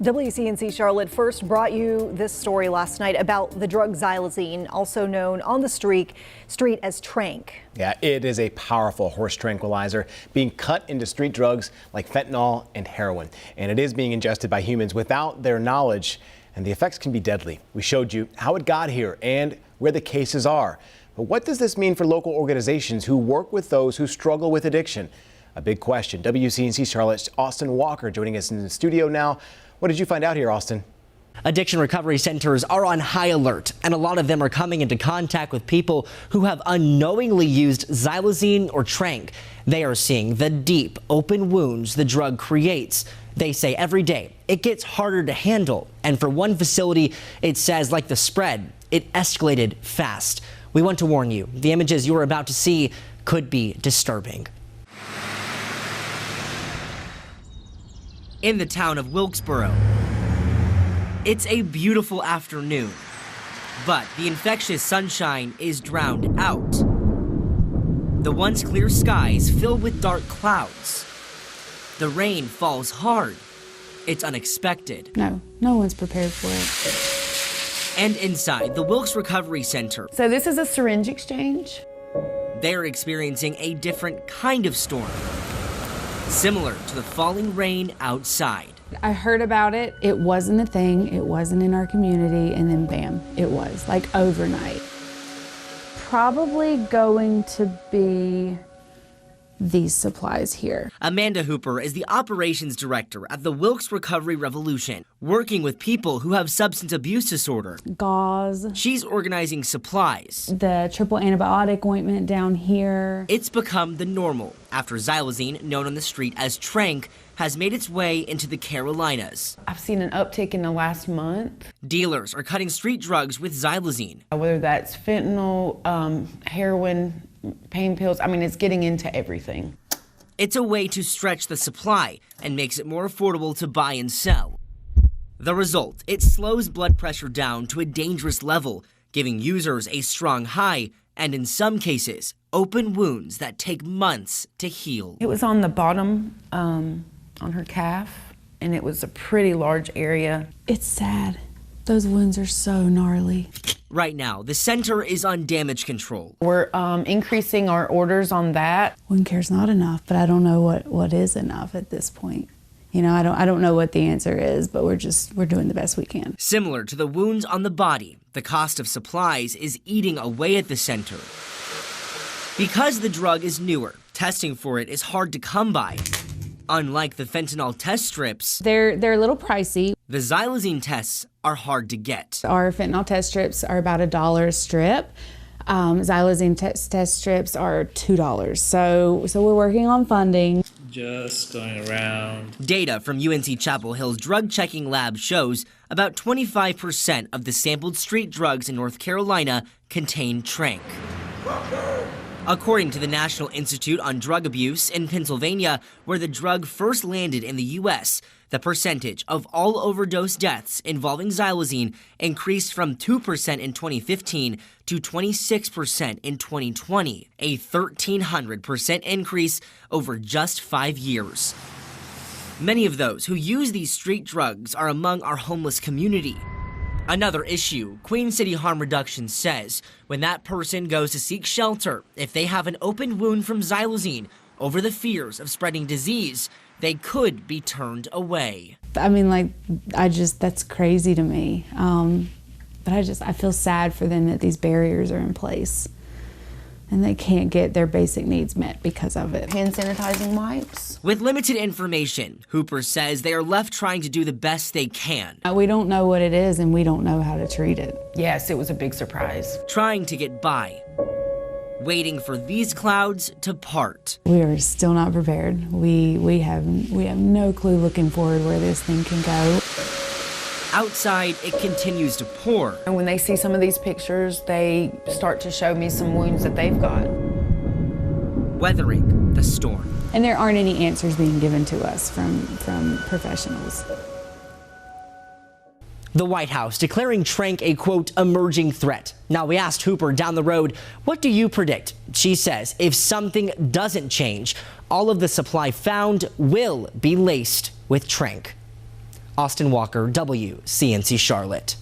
WCNC Charlotte first brought you this story last night about the drug xylazine, also known on the street as Tranq. Yeah, it is a powerful horse tranquilizer being cut into street drugs like fentanyl and heroin. And it is being ingested by humans without their knowledge, and the effects can be deadly. We showed you how it got here and where the cases are. But what does this mean for local organizations who work with those who struggle with addiction? A big question. WCNC Charlotte's Austin Walker joining us in the studio now. What did you find out here, Austin? Addiction recovery centers are on high alert, and a lot of them are coming into contact with people who have unknowingly used xylazine or Tranq. They are seeing the deep, open wounds the drug creates. They say every day it gets harder to handle. And for one facility, it says, like the spread, it escalated fast. We want to warn you, the images you're about to see could be disturbing. In the town of Wilkesboro, it's a beautiful afternoon, but the infectious sunshine is drowned out. The once clear skies filled with dark clouds. The rain falls hard. It's unexpected. No one's prepared for it. And inside the Wilkes Recovery Center. So this is a syringe exchange. They're experiencing a different kind of storm, similar to the falling rain outside. I heard about it. It wasn't a thing. It wasn't in our community. And then bam, it was like overnight. Probably going to be these supplies here. Amanda Hooper is the operations director at the Wilkes Recovery Revolution, working with people who have substance abuse disorder. Gauze. She's organizing supplies. The triple antibiotic ointment down here. It's become the normal after xylazine, known on the street as Tranq, has made its way into the Carolinas. I've seen an uptick in the last month. Dealers are cutting street drugs with xylazine. Whether that's fentanyl, heroin, pain pills, I mean, it's getting into everything. It's a way to stretch the supply and makes it more affordable to buy and sell. The result, it slows blood pressure down to a dangerous level, giving users a strong high and, in some cases, open wounds that take months to heal. It was on the bottom, on her calf, and it was a pretty large area. It's sad. Those wounds are so gnarly. Right now, the center is on damage control. We're increasing our orders on that. Wound care's not enough, but I don't know what is enough at this point. You know, I don't know what the answer is, but we're doing the best we can. Similar to the wounds on the body, the cost of supplies is eating away at the center. Because the drug is newer, testing for it is hard to come by. Unlike the fentanyl test strips, they're a little pricey. The xylazine tests are hard to get. Our fentanyl test strips are about $1 a strip. Xylazine test strips are $2. So we're working on funding. Just going around. Data from UNC Chapel Hill's drug checking lab shows about 25% of the sampled street drugs in North Carolina contain Tranq. According to the National Institute on Drug Abuse in Pennsylvania, where the drug first landed in the U.S., the percentage of all overdose deaths involving xylazine increased from 2% in 2015 to 26% in 2020, a 1,300% increase over just 5 years. Many of those who use these street drugs are among our homeless community. Another issue, Queen City Harm Reduction says, when that person goes to seek shelter, if they have an open wound from xylazine over the fears of spreading disease, they could be turned away. I mean, that's crazy to me. But I feel sad for them that these barriers are in place and they can't get their basic needs met because of it. Hand sanitizing wipes. With limited information, Hooper says they are left trying to do the best they can. We don't know what it is and we don't know how to treat it. Yes, it was a big surprise. Trying to get by, waiting for these clouds to part. We are still not prepared. We have no clue looking forward where this thing can go. Outside, it continues to pour. And when they see some of these pictures, they start to show me some wounds that they've got. Weathering the storm. And there aren't any answers being given to us from professionals. The White House declaring Tranq a, quote, emerging threat. Now, we asked Hooper down the road, what do you predict? She says if something doesn't change, all of the supply found will be laced with Tranq. Austin Walker, WCNC Charlotte.